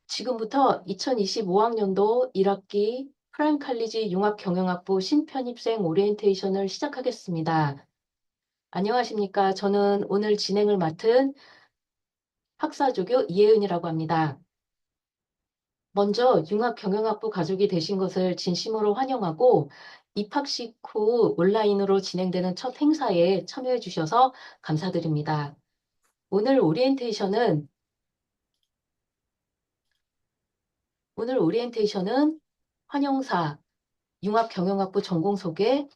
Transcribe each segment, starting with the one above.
지금부터 2025학년도 1학기 프라임칼리지 융합경영학부 신편입생 오리엔테이션을 시작하겠습니다. 안녕하십니까. 저는 오늘 진행을 맡은 학사조교 이혜은이라고 합니다. 먼저 융합경영학부 가족이 되신 것을 진심으로 환영하고 입학식 후 온라인으로 진행되는 첫 행사에 참여해 주셔서 감사드립니다. 오늘 오리엔테이션은 환영사, 융합경영학부 전공 소개,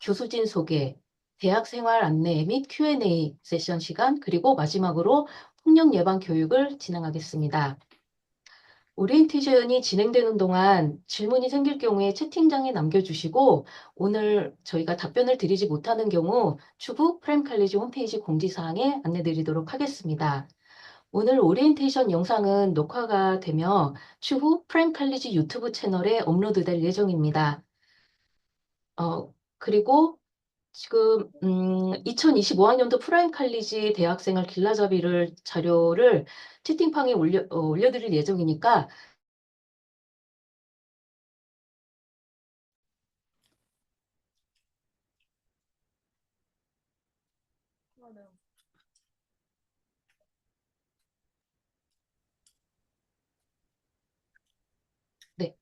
교수진 소개, 대학생활 안내 및 Q&A 세션 시간, 그리고 마지막으로 폭력 예방 교육을 진행하겠습니다. 오리엔테이션이 진행되는 동안 질문이 생길 경우에 채팅창에 남겨주시고 오늘 저희가 답변을 드리지 못하는 경우 추후 프라임칼리지 홈페이지 공지사항에 안내드리도록 하겠습니다. 오늘 오리엔테이션 영상은 녹화가 되며 추후 프라임칼리지 유튜브 채널에 업로드될 예정입니다. 그리고 지금 2025학년도 프라임칼리지 대학생활 길라잡이를 자료를 채팅방에 올려드릴 예정이니까 네,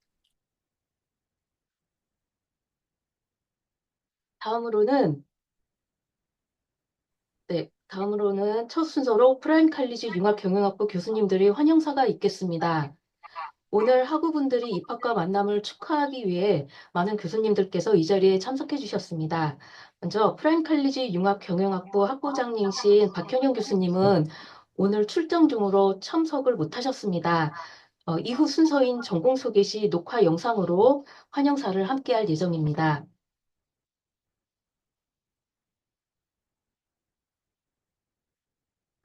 다음으로는 다음으로는 첫 순서로 프라임칼리지 융합경영학부 교수님들의 환영사가 있겠습니다. 오늘 학우분들이 입학과 만남을 축하하기 위해 많은 교수님들께서 이 자리에 참석해 주셨습니다. 먼저 프라임칼리지 융합경영학부 학부장님이신 박현영 교수님은 오늘 출정 중으로 참석을 못하셨습니다. 이후 순서인 전공 소개 시 녹화 영상으로 환영사를 함께할 예정입니다.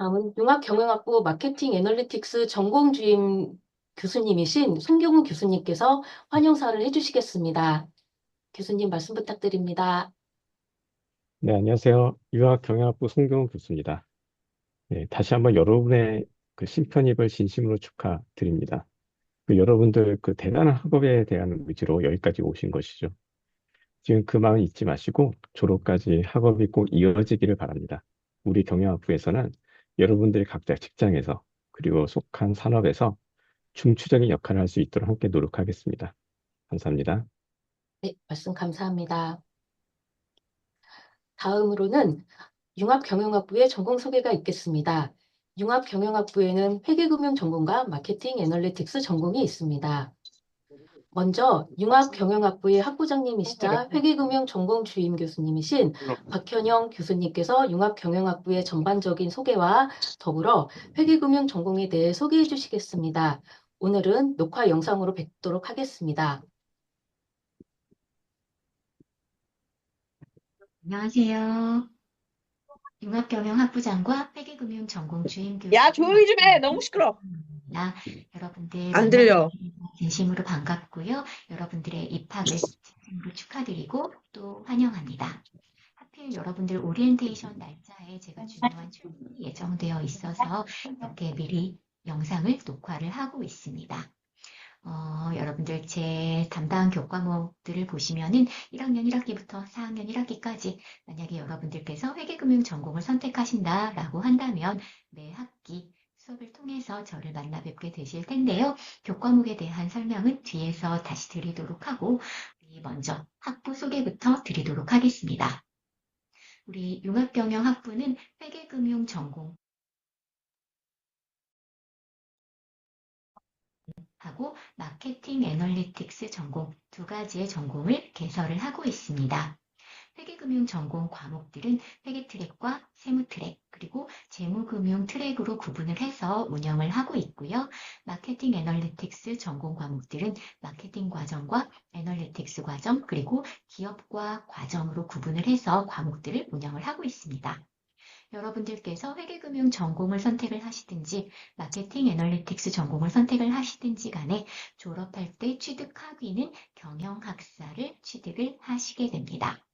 다음은 융합경영학부 마케팅 애널리틱스 전공주임 교수님이신 손경우 교수님께서 환영사를 해주시겠습니다. 교수님 말씀 부탁드립니다. 네, 안녕하세요. 유학경영학부 송경훈 교수입니다. 네, 다시 한번 여러분의 그 신편입을 진심으로 축하드립니다. 여러분들 그 대단한 학업에 대한 의지로 여기까지 오신 것이죠. 지금 그 마음 잊지 마시고 졸업까지 학업이 꼭 이어지기를 바랍니다. 우리 경영학부에서는 여러분들이 각자 직장에서 그리고 속한 산업에서 중추적인 역할을 할 수 있도록 함께 노력하겠습니다. 감사합니다. 네, 말씀 감사합니다. 다음으로는 융합경영학부의 전공 소개가 있겠습니다. 융합경영학부에는 회계금융 전공과 마케팅 애널리틱스 전공이 있습니다. 먼저 융합경영학부의 학부장님이시자 회계금융 전공 주임 교수님이신 박현영 교수님께서 융합경영학부의 전반적인 소개와 더불어 회계금융 전공에 대해 소개해 주시겠습니다. 오늘은 녹화 영상으로 뵙도록 하겠습니다. 안녕하세요. 융합경영학부장과 회계금융 전공 주임 야, 교수를 조용히 좀 해. 너무 맡은 시끄러. 박현영입니다. 여러분들 안 만나게 들려. 돼서 진심으로 반갑고요. 여러분들의 입학을 진심으로 축하드리고 또 환영합니다. 하필 여러분들 오리엔테이션 날짜에 제가 중요한 출근이 예정되어 있어서 이렇게 미리 영상을 녹화를 하고 있습니다. 여러분들 제 담당 교과목들을 보시면은 1학년 1학기부터 4학년 1학기까지 만약에 여러분들께서 회계금융 전공을 선택하신다라고 한다면 매 학기 수업을 통해서 저를 만나 뵙게 되실 텐데요. 교과목에 대한 설명은 뒤에서 다시 드리도록 하고 우리 먼저 학부 소개부터 드리도록 하겠습니다. 우리 융합경영학부는 회계금융 전공 하고 마케팅 애널리틱스 전공 두 가지의 전공을 개설을 하고 있습니다. 회계금융 전공 과목들은 회계트랙과 세무트랙 그리고 재무금융 트랙으로 구분을 해서 운영을 하고 있고요. 마케팅 애널리틱스 전공 과목들은 마케팅 과정과 애널리틱스 과정 그리고 기업과 과정으로 구분을 해서 과목들을 운영을 하고 있습니다. 여러분들께서 회계금융 전공을 선택을 하시든지 마케팅 애널리틱스 전공을 선택을 하시든지 간에 졸업할 때 취득학위는 경영학사를 취득을 하시게 됩니다.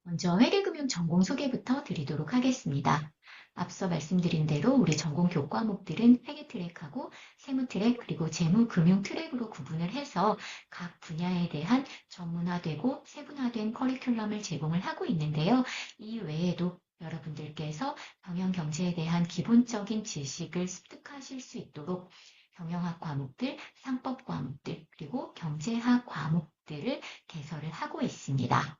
먼저 회계금융 전공 소개부터 드리도록 하겠습니다. 앞서 말씀드린 대로 우리 전공 교과목들은 회계 트랙하고 세무 트랙 그리고 재무 금융 트랙으로 구분을 해서 각 분야에 대한 전문화되고 세분화된 커리큘럼을 제공을 하고 있는데요. 이 외에도 여러분들께서 경영 경제에 대한 기본적인 지식을 습득하실 수 있도록 경영학 과목들, 상법 과목들, 그리고 경제학 과목들을 개설을 하고 있습니다.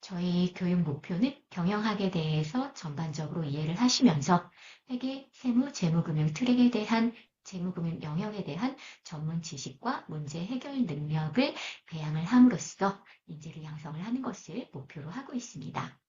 저희 교육 목표는 경영학에 대해서 전반적으로 이해를 하시면서 회계, 세무, 재무금융 트랙에 대한 재무금융 영역에 대한 전문 지식과 문제 해결 능력을 배양을 함으로써 인재를 양성을 하는 것을 목표로 하고 있습니다.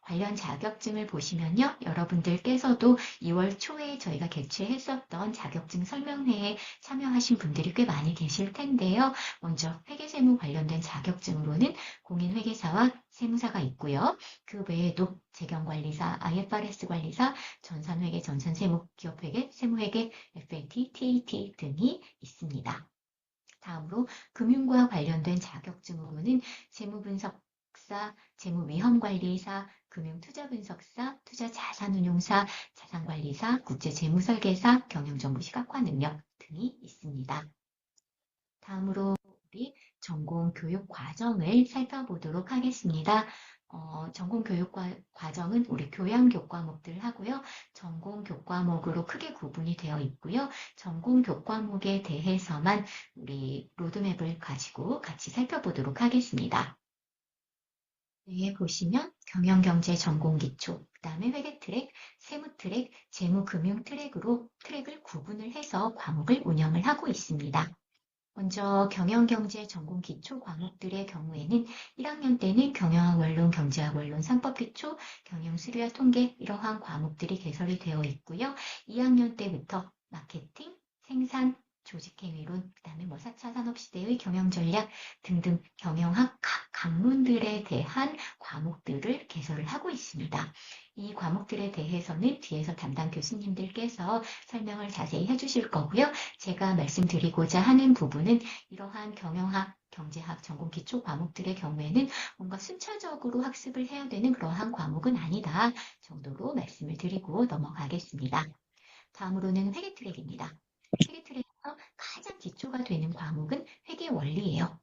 관련 자격증을 보시면요. 여러분들께서도 2월 초에 저희가 개최했었던 자격증 설명회에 참여하신 분들이 꽤 많이 계실 텐데요. 먼저 회계세무 관련된 자격증으로는 공인회계사와 세무사가 있고요. 그 외에도 재경관리사, IFRS 관리사, 전산회계, 전산세무, 기업회계, 세무회계, FAT, TAT 등이 있습니다. 다음으로 금융과 관련된 자격증으로는 재무분석사, 재무위험관리사, 금융투자분석사, 투자자산운용사, 자산관리사, 국제재무설계사, 경영정보 시각화 능력 등이 있습니다. 다음으로 우리 전공 교육 과정을 살펴보도록 하겠습니다. 전공 교육 과정은 우리 교양 교과목들 하고요. 전공 교과목으로 크게 구분이 되어 있고요. 전공 교과목에 대해서만 우리 로드맵을 가지고 같이 살펴보도록 하겠습니다. 여기에 보시면 경영경제 전공 기초, 그 다음에 회계 트랙, 세무 트랙, 재무금융 트랙으로 트랙을 구분을 해서 과목을 운영을 하고 있습니다. 먼저 경영경제 전공 기초 과목들의 경우에는 1학년 때는 경영학 원론, 경제학 원론, 상법 기초, 경영 수리와 통계 이러한 과목들이 개설이 되어 있고요. 2학년 때부터 마케팅, 생산, 조직행위론, 그 다음에 4차 산업시대의 경영전략 등등 경영학 각 학문들에 대한 과목들을 개설을 하고 있습니다. 이 과목들에 대해서는 뒤에서 담당 교수님들께서 설명을 자세히 해주실 거고요. 제가 말씀드리고자 하는 부분은 이러한 경영학, 경제학 전공 기초 과목들의 경우에는 뭔가 순차적으로 학습을 해야 되는 그러한 과목은 아니다 정도로 말씀을 드리고 넘어가겠습니다. 다음으로는 회계 트랙입니다. 회계 트랙에서 가장 기초가 되는 과목은 회계 원리예요.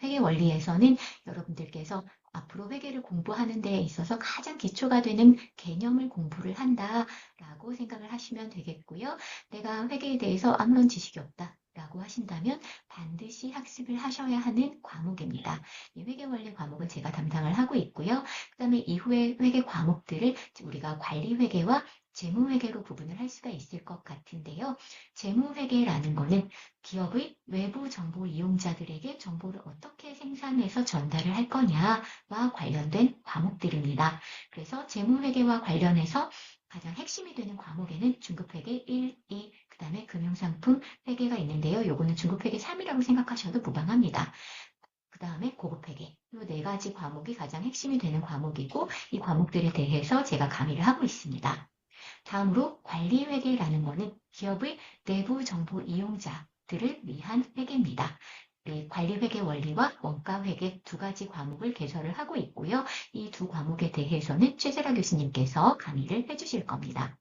회계 원리에서는 여러분들께서 앞으로 회계를 공부하는 데 있어서 가장 기초가 되는 개념을 공부를 한다라고 생각을 하시면 되겠고요. 내가 회계에 대해서 아무런 지식이 없다라고 하신다면 반드시 학습을 하셔야 하는 과목입니다. 이 회계 원리 과목은 제가 담당을 하고 있고요. 그 다음에 이후에 회계 과목들을 우리가 관리회계와 재무회계로 구분을 할 수가 있을 것 같은데요. 재무회계라는 거는 기업의 외부 정보 이용자들에게 정보를 어떻게 생산해서 전달을 할 거냐와 관련된 과목들입니다. 그래서 재무회계와 관련해서 가장 핵심이 되는 과목에는 중급회계 1, 2, 그 다음에 금융상품 회계가 있는데요. 요거는 중급회계 3이라고 생각하셔도 무방합니다. 그 다음에 고급회계, 이 네 가지 과목이 가장 핵심이 되는 과목이고 이 과목들에 대해서 제가 강의를 하고 있습니다. 다음으로 관리회계라는 것은 기업의 내부 정보 이용자들을 위한 회계입니다. 관리회계 원리와 원가회계 두 가지 과목을 개설을 하고 있고요. 이 두 과목에 대해서는 최세라 교수님께서 강의를 해주실 겁니다.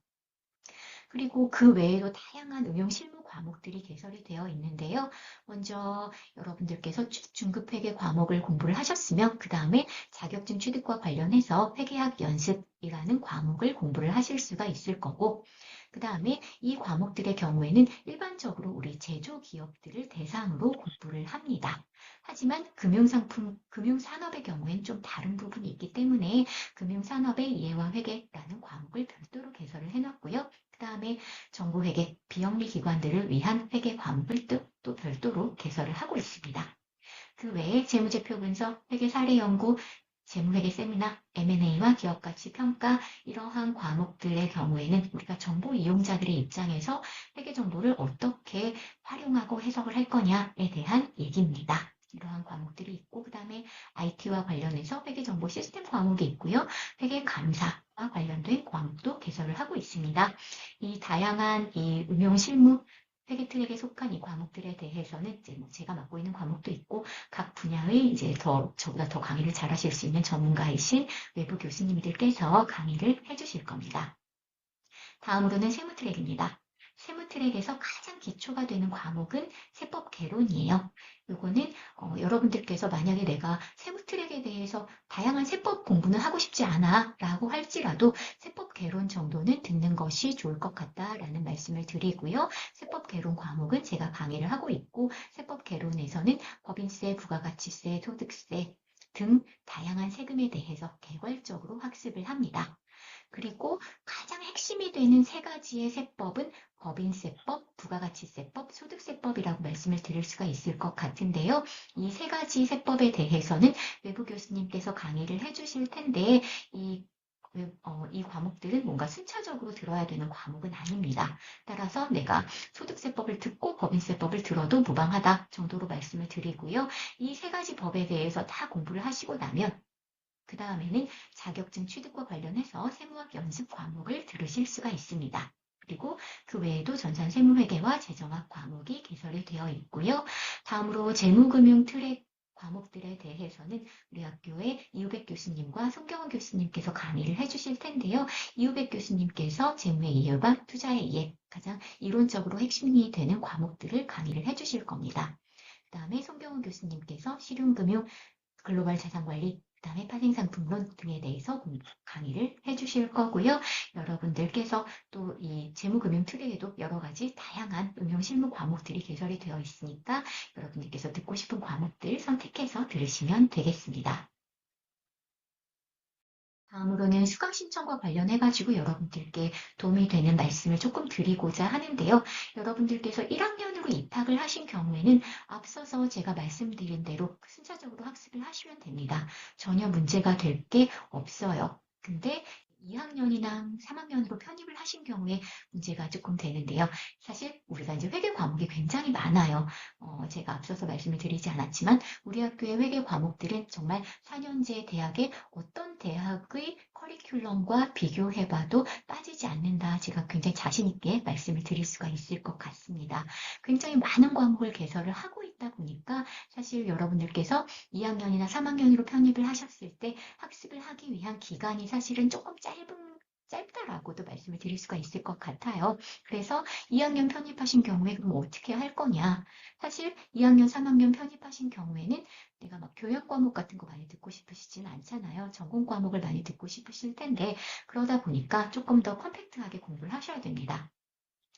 그리고 그 외에도 다양한 응용 실무 과목들이 개설이 되어 있는데요. 먼저 여러분들께서 중급회계 과목을 공부를 하셨으면 그 다음에 자격증 취득과 관련해서 회계학 연습이라는 과목을 공부를 하실 수가 있을 거고 그 다음에 이 과목들의 경우에는 일반적으로 우리 제조기업들을 대상으로 공부를 합니다. 하지만 금융상품, 금융산업의 경우에는 좀 다른 부분이 있기 때문에 금융산업의 이해와 회계라는 과목을 별도로 개설을 해놨고요. 그 다음에 정보회계, 비영리기관들을 위한 회계 과목을 또 별도로 개설을 하고 있습니다. 그 외에 재무제표 분석, 회계 사례 연구, 재무회계 세미나, M&A와 기업가치 평가 이러한 과목들의 경우에는 우리가 정보 이용자들의 입장에서 회계 정보를 어떻게 활용하고 해석을 할 거냐에 대한 얘기입니다. 이러한 과목들이 있고 그 다음에 IT와 관련해서 회계정보 시스템 과목이 있고요. 회계감사와 관련된 과목도 개설을 하고 있습니다. 이 다양한 이 응용 실무 회계 트랙에 속한 이 과목들에 대해서는 이제 제가 맡고 있는 과목도 있고 각 분야의 이제 저보다 더 강의를 잘하실 수 있는 전문가이신 외부 교수님들께서 강의를 해주실 겁니다. 다음으로는 세무 트랙입니다. 세무 트랙에서 가장 기초가 되는 과목은 세법 개론이에요. 요거는 여러분들께서 만약에 내가 세무 트랙에 대해서 다양한 세법 공부는 하고 싶지 않아 라고 할지라도 세법 개론 정도는 듣는 것이 좋을 것 같다라는 말씀을 드리고요. 세법 개론 과목은 제가 강의를 하고 있고 세법 개론에서는 법인세, 부가가치세, 소득세 등 다양한 세금에 대해서 개괄적으로 학습을 합니다. 그리고 가장 핵심이 되는 세 가지의 세법은 법인세법, 부가가치세법, 소득세법이라고 말씀을 드릴 수가 있을 것 같은데요. 이 세 가지 세법에 대해서는 외부 교수님께서 강의를 해주실 텐데 이 과목들은 뭔가 순차적으로 들어야 되는 과목은 아닙니다. 따라서 내가 소득세법을 듣고 법인세법을 들어도 무방하다 정도로 말씀을 드리고요. 이 세 가지 법에 대해서 다 공부를 하시고 나면 그 다음에는 자격증 취득과 관련해서 세무학 연습 과목을 들으실 수가 있습니다. 그리고 그 외에도 전산세무회계와 재정학 과목이 개설이 되어 있고요. 다음으로 재무금융 트랙 과목들에 대해서는 우리 학교의 이우백 교수님과 송경원 교수님께서 강의를 해주실 텐데요. 이우백 교수님께서 재무의 이해와 투자의 이해, 가장 이론적으로 핵심이 되는 과목들을 강의를 해주실 겁니다. 그 다음에 송경원 교수님께서 실용금융, 글로벌 자산관리, 그 다음에 파생상품론 등에 대해서 강의를 해주실 거고요. 여러분들께서 또 이 재무금융 트랙에도 여러 가지 다양한 응용 실무 과목들이 개설이 되어 있으니까 여러분들께서 듣고 싶은 과목들 선택해서 들으시면 되겠습니다. 다음으로는 수강 신청과 관련해가지고 여러분들께 도움이 되는 말씀을 조금 드리고자 하는데요. 여러분들께서 1학년으로 입학을 하신 경우에는 앞서서 제가 말씀드린 대로 순차적으로 학습을 하시면 됩니다. 전혀 문제가 될 게 없어요. 근데 2학년이나 3학년으로 편입을 하신 경우에 문제가 조금 되는데요. 사실 우리가 이제 회계 과목이 굉장히 많아요. 제가 앞서서 말씀을 드리지 않았지만 우리 학교의 회계 과목들은 정말 4년제 대학의 어떤 대학의 커리큘럼과 비교해봐도 빠지지 않는다. 제가 굉장히 자신 있게 말씀을 드릴 수가 있을 것 같습니다. 굉장히 많은 과목을 개설을 하고 있다 보니까 사실 여러분들께서 2학년이나 3학년으로 편입을 하셨을 때 학습을 하기 위한 기간이 사실은 조금 짧다라고도 말씀을 드릴 수가 있을 것 같아요. 그래서 2학년 편입하신 경우에 그럼 어떻게 할 거냐? 사실 2학년, 3학년 편입하신 경우에는 내가 막 교양 과목 같은 거 많이 듣고 싶으시지는 않잖아요. 전공 과목을 많이 듣고 싶으실 텐데 그러다 보니까 조금 더 컴팩트하게 공부를 하셔야 됩니다.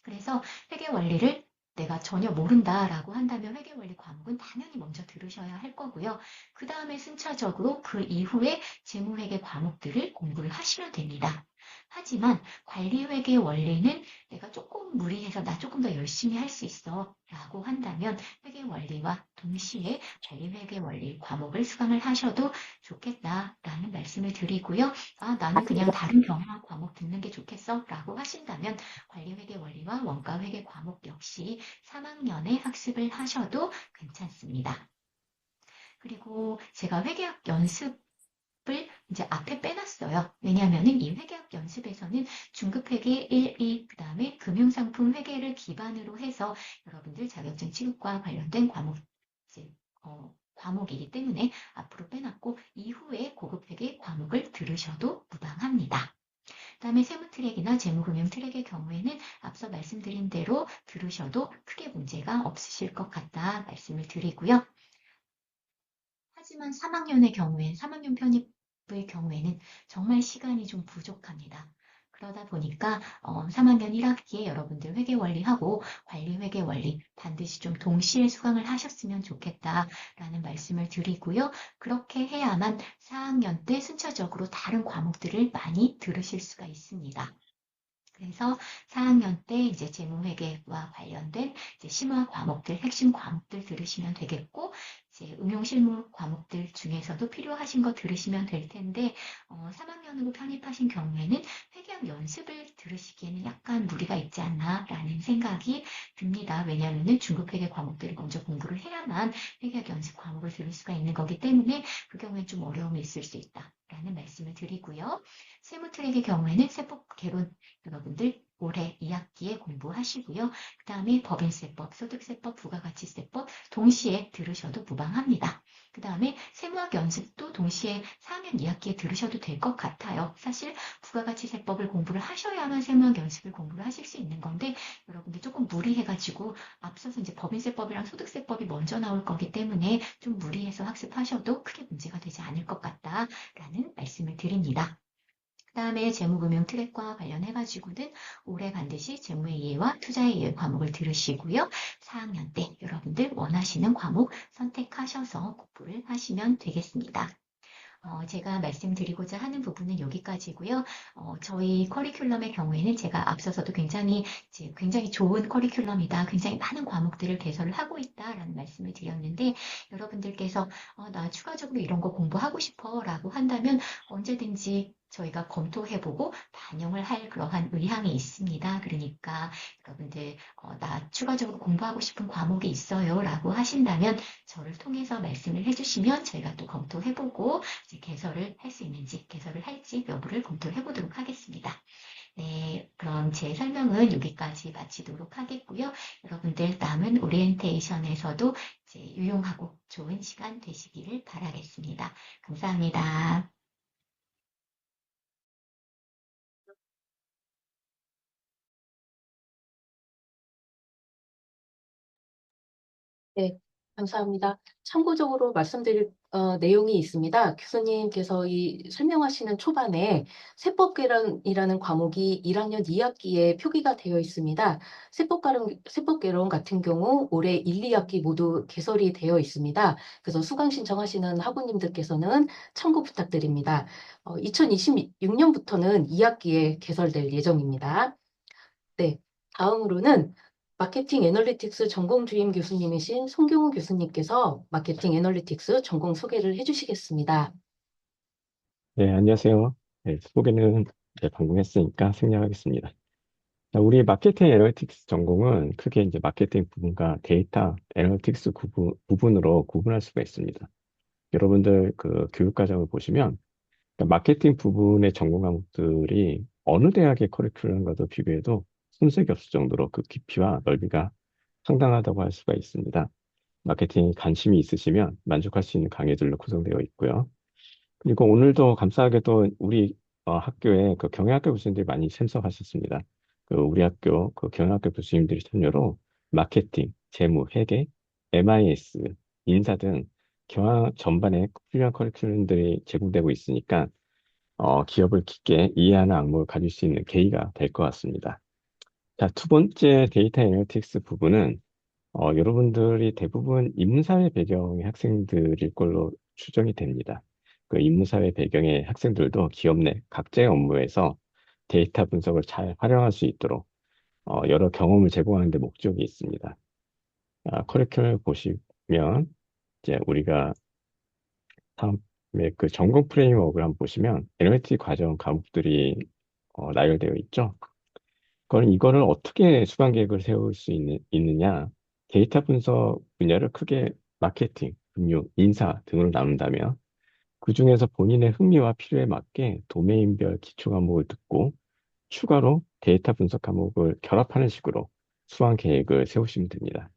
그래서 회계 원리를 내가 전혀 모른다라고 한다면 회계 원리 과목은 당연히 먼저 들으셔야 할 거고요. 그 다음에 순차적으로 그 이후에 재무회계 과목들을 공부를 하시면 됩니다. 하지만 관리회계 원리는 내가 조금 무리해서 나 조금 더 열심히 할 수 있어 라고 한다면 회계 원리와 동시에 관리회계 원리 과목을 수강을 하셔도 좋겠다라는 말씀을 드리고요. 아, 나는 그냥 다른 경영학 과목 듣는 게 좋겠어 라고 하신다면 관리회계 원리와 원가회계 과목 역시 3학년에 학습을 하셔도 괜찮습니다. 그리고 제가 회계학 연습을 이제 앞에 빼놨어요. 왜냐하면 이 회계학 연습에서는 중급회계 1, 2, 그 다음에 금융상품 회계를 기반으로 해서 여러분들 자격증 취급과 관련된 과목이기 때문에 앞으로 빼놨고 이후에 고급회계 과목을 들으셔도 무방합니다. 그 다음에 세무 트랙이나 재무금융 트랙의 경우에는 앞서 말씀드린 대로 들으셔도 크게 문제가 없으실 것 같다 말씀을 드리고요. 하지만 3학년 편입의 경우에는 정말 시간이 좀 부족합니다. 그러다 보니까 3학년 1학기에 여러분들 회계원리하고 관리회계원리 반드시 좀 동시에 수강을 하셨으면 좋겠다라는 말씀을 드리고요. 그렇게 해야만 4학년 때 순차적으로 다른 과목들을 많이 들으실 수가 있습니다. 그래서 4학년 때 이제 재무회계와 관련된 이제 심화 과목들, 핵심 과목들 들으시면 되겠고, 이제 응용실무 과목들 중에서도 필요하신 거 들으시면 될 텐데, 3학년으로 편입하신 경우에는 회계학 연습을 들으시기에는 약간 무리가 있지 않나라는 생각이 듭니다. 왜냐하면 중급회계 과목들을 먼저 공부를 해야만 회계학 연습 과목을 들을 수가 있는 거기 때문에 그 경우에 좀 어려움이 있을 수 있다라는 말씀을 드리고요. 세무 트랙의 경우에는 세법 개론 여러분들 올해 2학기에 공부하시고요. 그 다음에 법인세법, 소득세법, 부가가치세법 동시에 들으셔도 무방합니다. 그 다음에 세무학 연습도 동시에 4학년 2학기에 들으셔도 될 것 같아요. 사실 부가가치세법을 공부를 하셔야만 세무학 연습을 공부를 하실 수 있는 건데 여러분들 조금 무리해가지고 앞서서 이제 법인세법이랑 소득세법이 먼저 나올 거기 때문에 좀 무리해서 학습하셔도 크게 문제가 되지 않을 것 같다라는 말씀을 드립니다. 그 다음에 재무금융 트랙과 관련해가지고는 올해 반드시 재무의 이해와 투자의 이해 과목을 들으시고요. 4학년 때 여러분들 원하시는 과목 선택하셔서 공부를 하시면 되겠습니다. 제가 말씀드리고자 하는 부분은 여기까지고요. 저희 커리큘럼의 경우에는 제가 앞서서도 굉장히 좋은 커리큘럼이다. 굉장히 많은 과목들을 개설을 하고 있다라는 말씀을 드렸는데 여러분들께서 나 추가적으로 이런 거 공부하고 싶어 라고 한다면 언제든지 저희가 검토해보고 반영을 할 그러한 의향이 있습니다. 그러니까 여러분들 나 추가적으로 공부하고 싶은 과목이 있어요 라고 하신다면 저를 통해서 말씀을 해주시면 저희가 또 검토해보고 이제 개설을 할 수 있는지, 개설을 할지 여부를 검토해 보도록 하겠습니다. 네, 그럼 제 설명은 여기까지 마치도록 하겠고요. 여러분들 남은 오리엔테이션에서도 이제 유용하고 좋은 시간 되시기를 바라겠습니다. 감사합니다. 네, 감사합니다. 참고적으로 말씀드릴 내용이 있습니다. 교수님께서 이 설명하시는 초반에 세법개론이라는 과목이 1학년 2학기에 표기가 되어 있습니다. 세법개론 같은 경우 올해 1, 2학기 모두 개설이 되어 있습니다. 그래서 수강 신청하시는 학우님들께서는 참고 부탁드립니다. 2026년부터는 2학기에 개설될 예정입니다. 네, 다음으로는 마케팅 애널리틱스 전공 주임 교수님이신 송경우 교수님께서 마케팅 애널리틱스 전공 소개를 해주시겠습니다. 네, 안녕하세요. 네, 소개는 방금 했으니까 생략하겠습니다. 자, 우리 마케팅 애널리틱스 전공은 크게 이제 마케팅 부분과 데이터 애널리틱스 부분으로 구분할 수가 있습니다. 여러분들 그 교육 과정을 보시면 그러니까 마케팅 부분의 전공 과목들이 어느 대학의 커리큘럼과도 비교해도 손색이 없을 정도로 그 깊이와 넓이가 상당하다고 할 수가 있습니다. 마케팅에 관심이 있으시면 만족할 수 있는 강의들로 구성되어 있고요. 그리고 오늘도 감사하게도 우리 학교에 그 경영학교 교수님들이 많이 참석하셨습니다. 그 우리 학교 그 경영학교 교수님들이 참여로 마케팅, 재무, 회계, MIS, 인사 등 경영 전반의 훌륭한 커리큘럼들이 제공되고 있으니까 기업을 깊게 이해하는 안목을 가질 수 있는 계기가 될 것 같습니다. 자, 두 번째 데이터 애널리틱스 부분은 여러분들이 대부분 인문사회 배경의 학생들일 걸로 추정이 됩니다. 그 인문사회 배경의 학생들도 기업 내 각자의 업무에서 데이터 분석을 잘 활용할 수 있도록 여러 경험을 제공하는 데 목적이 있습니다. 커리큘럼을 보시면 이제 우리가 다음에 그 전공 프레임워크를 한번 보시면 NLT 과정 과목들이 나열되어 있죠. 그럼 이거를 어떻게 수강 계획을 세울 수 있느냐? 데이터 분석 분야를 크게 마케팅, 금융, 인사 등으로 나눈다면 그 중에서 본인의 흥미와 필요에 맞게 도메인별 기초 과목을 듣고 추가로 데이터 분석 과목을 결합하는 식으로 수강 계획을 세우시면 됩니다.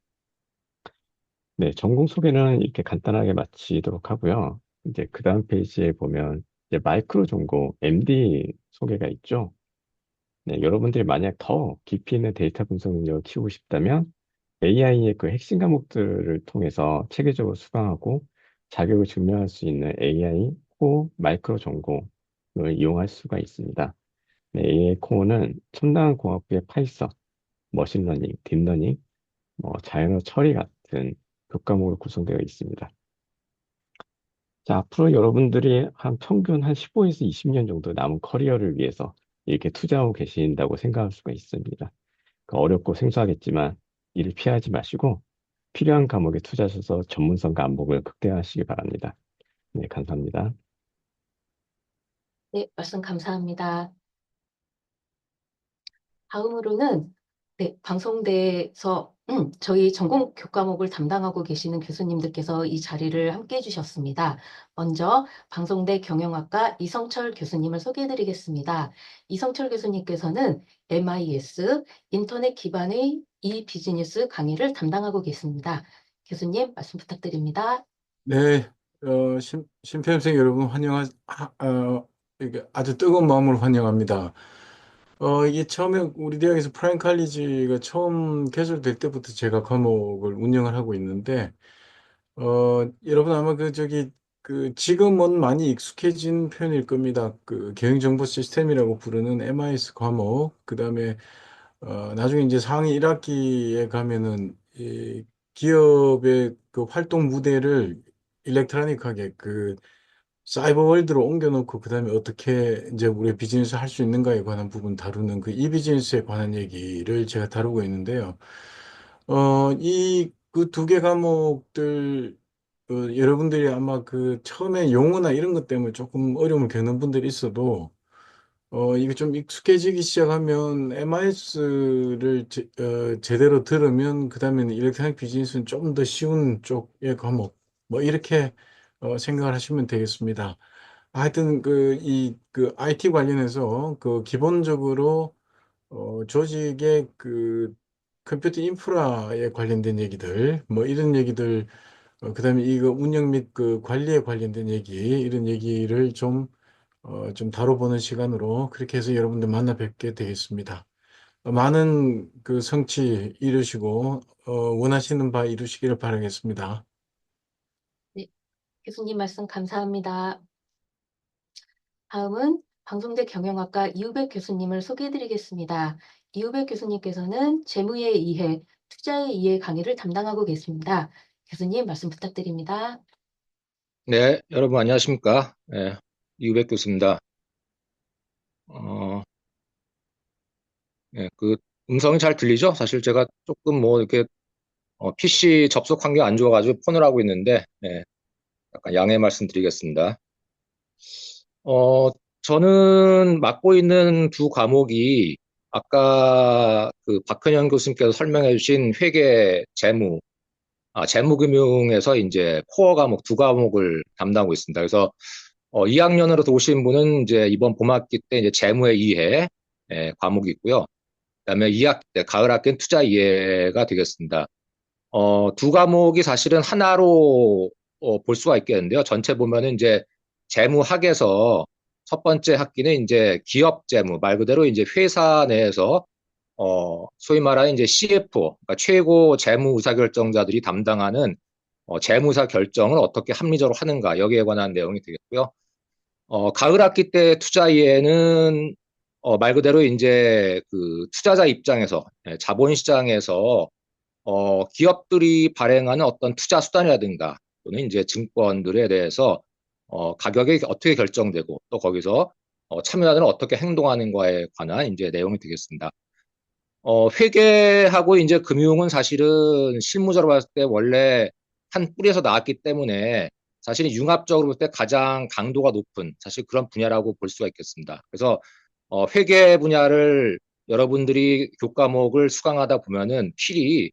네, 전공 소개는 이렇게 간단하게 마치도록 하고요. 이제 그 다음 페이지에 보면 이제 마이크로 전공 MD 소개가 있죠. 네, 여러분들이 만약 더 깊이 있는 데이터 분석 능력을 키우고 싶다면 AI의 그 핵심 과목들을 통해서 체계적으로 수강하고 자격을 증명할 수 있는 AI 코어 마이크로 전공을 이용할 수가 있습니다. 네, AI 코어는 첨단 공학부의 파이썬, 머신러닝, 딥러닝, 자연어 처리 같은 교과목으로 구성되어 있습니다. 자, 앞으로 여러분들이 한 평균 한 15에서 20년 정도 남은 커리어를 위해서 이렇게 투자하고 계신다고 생각할 수가 있습니다. 그 어렵고 생소하겠지만 이를 피하지 마시고 필요한 과목에 투자하셔서 전문성과 안목을 극대화하시기 바랍니다. 네, 감사합니다. 네, 말씀 감사합니다. 다음으로는 네, 방송대에서 저희 전공 교과목을 담당하고 계시는 교수님들께서 이 자리를 함께 해주셨습니다. 먼저 방송대 경영학과 이성철 교수님을 소개해드리겠습니다. 이성철 교수님께서는 MIS, 인터넷 기반의 비즈니스 강의를 담당하고 계십니다. 교수님, 말씀 부탁드립니다. 네, 심폐염생 여러분 이게 아주 뜨거운 마음으로 환영합니다. 이게 처음에 우리 대학에서 프라임 칼리지가 처음 개설될 때부터 제가 과목을 운영을 하고 있는데, 여러분 아마 지금은 많이 익숙해진 표현일 겁니다. 그 경영정보 시스템이라고 부르는 MIS 과목, 그다음에 나중에 이제 상위 1학기에 가면은 이 기업의 그 활동 무대를 일렉트로닉하게 그 사이버 월드로 옮겨놓고 그다음에 어떻게 이제 우리 비즈니스 할 수 있는가에 관한 부분 다루는 그 비즈니스에 관한 얘기를 제가 다루고 있는데요. 이 그 두 개 과목들 여러분들이 아마 그 처음에 용어나 이런 것 때문에 조금 어려움을 겪는 분들이 있어도 이게 좀 익숙해지기 시작하면 MIS를 제대로 들으면 그다음에는 일렉트로닉 비즈니스는 좀 더 쉬운 쪽의 과목 뭐 이렇게 생각을 하시면 되겠습니다. 하여튼 그 IT 관련해서 그 기본적으로 조직의 그 컴퓨터 인프라에 관련된 얘기들 뭐 이런 얘기들 그다음에 이거 운영 및 그 관리에 관련된 얘기 이런 얘기를 좀 다뤄보는 시간으로 그렇게 해서 여러분들 만나 뵙게 되겠습니다. 많은 그 성취 이루시고, 원하시는 바 이루시기를 바라겠습니다. 네, 교수님 말씀 감사합니다. 다음은 방송대 경영학과 이우백 교수님을 소개해드리겠습니다. 이우백 교수님께서는 재무의 이해, 투자의 이해 강의를 담당하고 계십니다. 교수님 말씀 부탁드립니다. 네, 여러분 안녕하십니까? 네, 이우백 교수입니다. 어, 네, 그 음성이 잘 들리죠? 사실 제가 조금 뭐 이렇게 PC 접속 환경이 안 좋아가지고 폰을 하고 있는데, 네, 약간 양해 말씀드리겠습니다. 어, 저는 맡고 있는 두 과목이 아까 그 박현영 교수님께서 설명해 주신 회계 재무금융에서 이제 코어 과목 두 과목을 담당하고 있습니다. 그래서 2학년으로 오신 분은 이제 이번 봄학기 때 이제 재무의 이해 과목이 있고요. 그다음에 2학기 때 가을 학기는 투자 이해가 되겠습니다. 두 과목이 사실은 하나로 볼 수가 있겠는데요. 전체 보면은 이제 재무학에서 첫 번째 학기는 이제 기업 재무 말 그대로 이제 회사 내에서 소위 말하는 이제 CFO, 그러니까 최고 재무 의사결정자들이 담당하는 재무사 결정을 어떻게 합리적으로 하는가 여기에 관한 내용이 되겠고요. 가을 학기 때 투자 이해는 말 그대로 이제 그 투자자 입장에서 자본시장에서 기업들이 발행하는 어떤 투자 수단이라든가 또는 이제 증권들에 대해서 가격이 어떻게 결정되고 또 거기서 참여자들은 어떻게 행동하는가에 관한 이제 내용이 되겠습니다. 회계하고 이제 금융은 사실은 실무적으로 봤을 때 원래 한 뿌리에서 나왔기 때문에 사실 융합적으로 볼 때 가장 강도가 높은 사실 그런 분야라고 볼 수가 있겠습니다. 그래서 회계 분야를 여러분들이 교과목을 수강하다 보면은 필히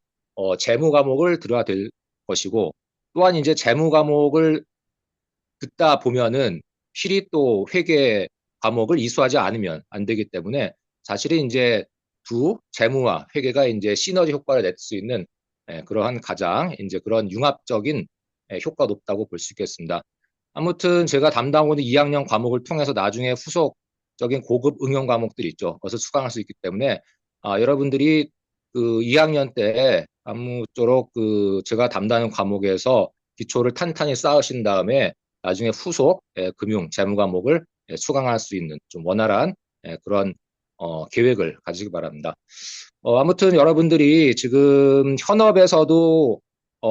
재무 과목을 들어야 될 것이고 또한 이제 재무 과목을 듣다 보면은 필히 또 회계 과목을 이수하지 않으면 안 되기 때문에 사실은 이제 두 재무와 회계가 이제 시너지 효과를 낼 수 있는 그러한 가장 이제 그런 융합적인 효과가 높다고 볼 수 있겠습니다. 아무튼 제가 담당하고 있는 2학년 과목을 통해서 나중에 후속적인 고급 응용 과목들이 있죠. 그것을 수강할 수 있기 때문에 여러분들이 그 2학년 때 아무쪼록 그 제가 담당하는 과목에서 기초를 탄탄히 쌓으신 다음에 나중에 후속 금융 재무 과목을 수강할 수 있는 좀 원활한 그런 계획을 가지기 바랍니다. 아무튼 여러분들이 지금 현업에서도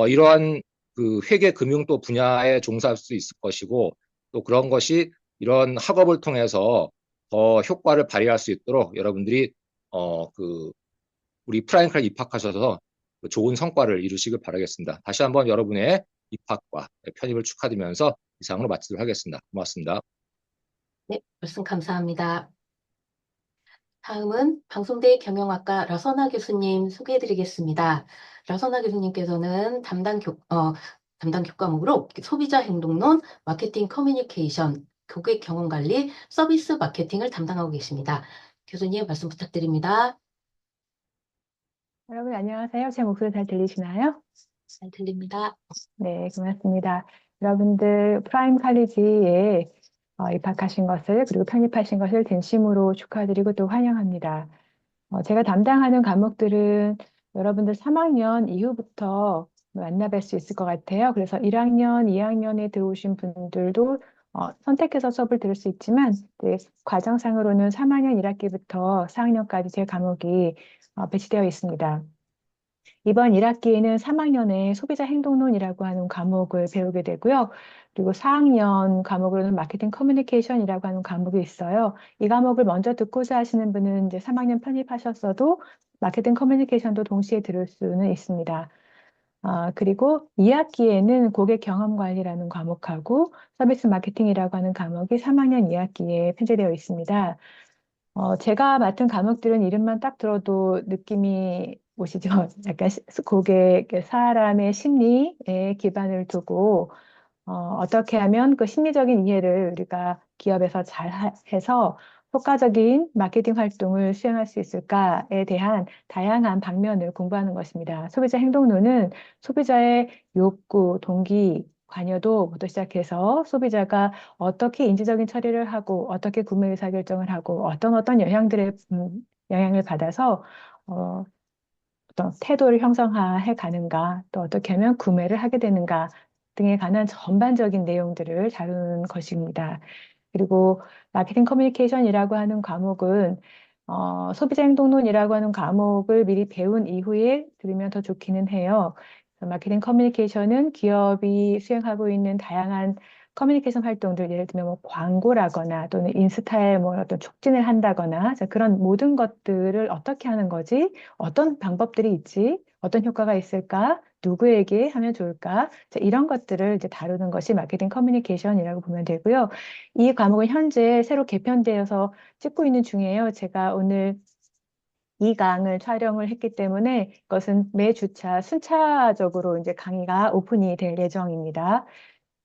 이러한 그 회계 금융 또 분야에 종사할 수 있을 것이고 또 그런 것이 이런 학업을 통해서 더 효과를 발휘할 수 있도록 여러분들이 그 우리 프라임클 입학하셔서 그 좋은 성과를 이루시길 바라겠습니다. 다시 한번 여러분의 입학과 편입을 축하드리면서 이상으로 마치도록 하겠습니다. 고맙습니다. 네, 말씀 감사합니다. 다음은 방송대 경영학과 라선아 교수님 소개해드리겠습니다. 라선아 교수님께서는 담당 교과목으로 소비자 행동론, 마케팅 커뮤니케이션, 고객 경험 관리, 서비스 마케팅을 담당하고 계십니다. 교수님 말씀 부탁드립니다. 여러분 안녕하세요. 제 목소리 잘 들리시나요? 잘 들립니다. 네, 고맙습니다. 여러분들 프라임 칼리지에 입학하신 것을 그리고 편입하신 것을 진심으로 축하드리고 또 환영합니다. 제가 담당하는 과목들은 여러분들 3학년 이후부터 만나뵐 수 있을 것 같아요. 그래서 1학년, 2학년에 들어오신 분들도 선택해서 수업을 들을 수 있지만 이제 과정상으로는 3학년 1학기부터 4학년까지 제 과목이 배치되어 있습니다. 이번 1학기에는 3학년에 소비자 행동론이라고 하는 과목을 배우게 되고요. 그리고 4학년 과목으로는 마케팅 커뮤니케이션이라고 하는 과목이 있어요. 이 과목을 먼저 듣고자 하시는 분은 이제 3학년 편입하셨어도 마케팅 커뮤니케이션도 동시에 들을 수는 있습니다. 그리고 2학기에는 고객 경험 관리라는 과목하고 서비스 마케팅이라고 하는 과목이 3학년 2학기에 편제되어 있습니다. 제가 맡은 과목들은 이름만 딱 들어도 느낌이 오시죠? 약간 고객, 사람의 심리에 기반을 두고 어떻게 하면 그 심리적인 이해를 우리가 기업에서 잘 해서 효과적인 마케팅 활동을 수행할 수 있을까에 대한 다양한 방면을 공부하는 것입니다. 소비자 행동론은 소비자의 욕구, 동기, 관여도부터 시작해서 소비자가 어떻게 인지적인 처리를 하고 어떻게 구매 의사결정을 하고 어떤 영향들의 영향을 받아서 어떤 태도를 형성해 가는가, 또 어떻게 하면 구매를 하게 되는가 등에 관한 전반적인 내용들을 다루는 것입니다. 그리고 마케팅 커뮤니케이션이라고 하는 과목은 소비자 행동론이라고 하는 과목을 미리 배운 이후에 들으면 더 좋기는 해요. 마케팅 커뮤니케이션은 기업이 수행하고 있는 다양한 커뮤니케이션 활동들, 예를 들면 뭐 광고라거나 또는 인스타에 뭐 어떤 촉진을 한다거나 그런 모든 것들을 어떻게 하는 거지? 어떤 방법들이 있지? 어떤 효과가 있을까? 누구에게 하면 좋을까? 이런 것들을 이제 다루는 것이 마케팅 커뮤니케이션이라고 보면 되고요. 이 과목은 현재 새로 개편되어서 찍고 있는 중이에요. 제가 오늘 이 강을 촬영을 했기 때문에 이것은 매 주차 순차적으로 이제 강의가 오픈이 될 예정입니다.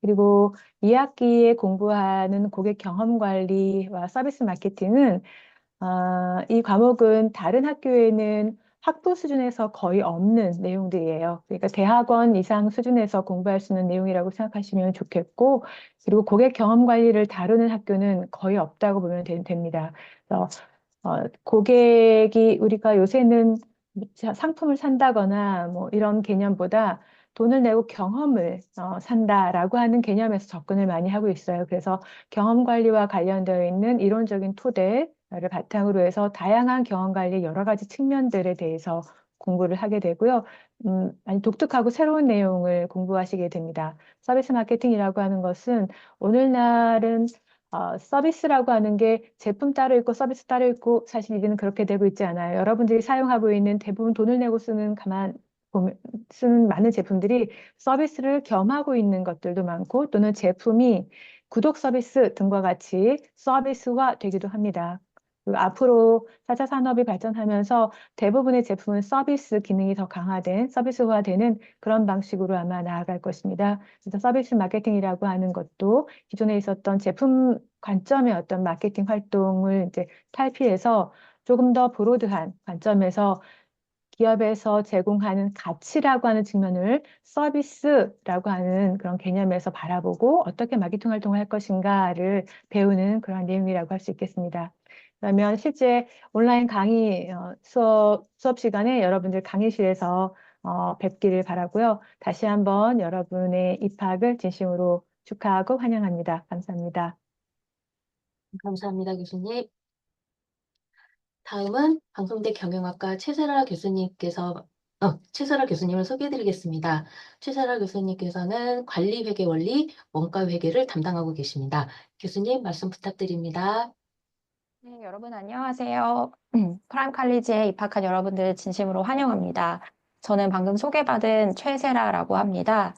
그리고 2학기에 공부하는 고객 경험 관리와 서비스 마케팅은 이 과목은 다른 학교에는 학부 수준에서 거의 없는 내용들이에요. 그러니까 대학원 이상 수준에서 공부할 수 있는 내용이라고 생각하시면 좋겠고, 그리고 고객 경험 관리를 다루는 학교는 거의 없다고 보면 됩니다. 그래서 고객이 우리가 요새는 상품을 산다거나 뭐 이런 개념보다 돈을 내고 경험을 산다라고 하는 개념에서 접근을 많이 하고 있어요. 그래서 경험 관리와 관련되어 있는 이론적인 토대를 바탕으로 해서 다양한 경험 관리 여러 가지 측면들에 대해서 공부를 하게 되고요. 많이 독특하고 새로운 내용을 공부하시게 됩니다. 서비스 마케팅이라고 하는 것은 오늘날은 서비스라고 하는 게 제품 따로 있고 서비스 따로 있고 사실 이제는 그렇게 되고 있지 않아요. 여러분들이 사용하고 있는 대부분 돈을 내고 쓰는 많은 제품들이 서비스를 겸하고 있는 것들도 많고 또는 제품이 구독 서비스 등과 같이 서비스화 되기도 합니다. 그리고 앞으로 4차 산업이 발전하면서 대부분의 제품은 서비스 기능이 더 강화된 서비스화되는 그런 방식으로 아마 나아갈 것입니다. 그래서 서비스 마케팅이라고 하는 것도 기존에 있었던 제품 관점의 어떤 마케팅 활동을 이제 탈피해서 조금 더 브로드한 관점에서 기업에서 제공하는 가치라고 하는 측면을 서비스라고 하는 그런 개념에서 바라보고 어떻게 마케팅 활동을 할 것인가를 배우는 그런 내용이라고 할 수 있겠습니다. 그러면 실제 온라인 강의 수업 시간에 여러분들 강의실에서 뵙기를 바라고요. 다시 한번 여러분의 입학을 진심으로 축하하고 환영합니다. 감사합니다. 감사합니다, 교수님. 다음은 방송대 경영학과 최세라 교수님을 소개해드리겠습니다. 최세라 교수님께서는 관리회계 원리, 원가회계를 담당하고 계십니다. 교수님 말씀 부탁드립니다. 네, 여러분 안녕하세요. 프라임 칼리지에 입학한 여러분들 진심으로 환영합니다. 저는 방금 소개받은 최세라라고 합니다.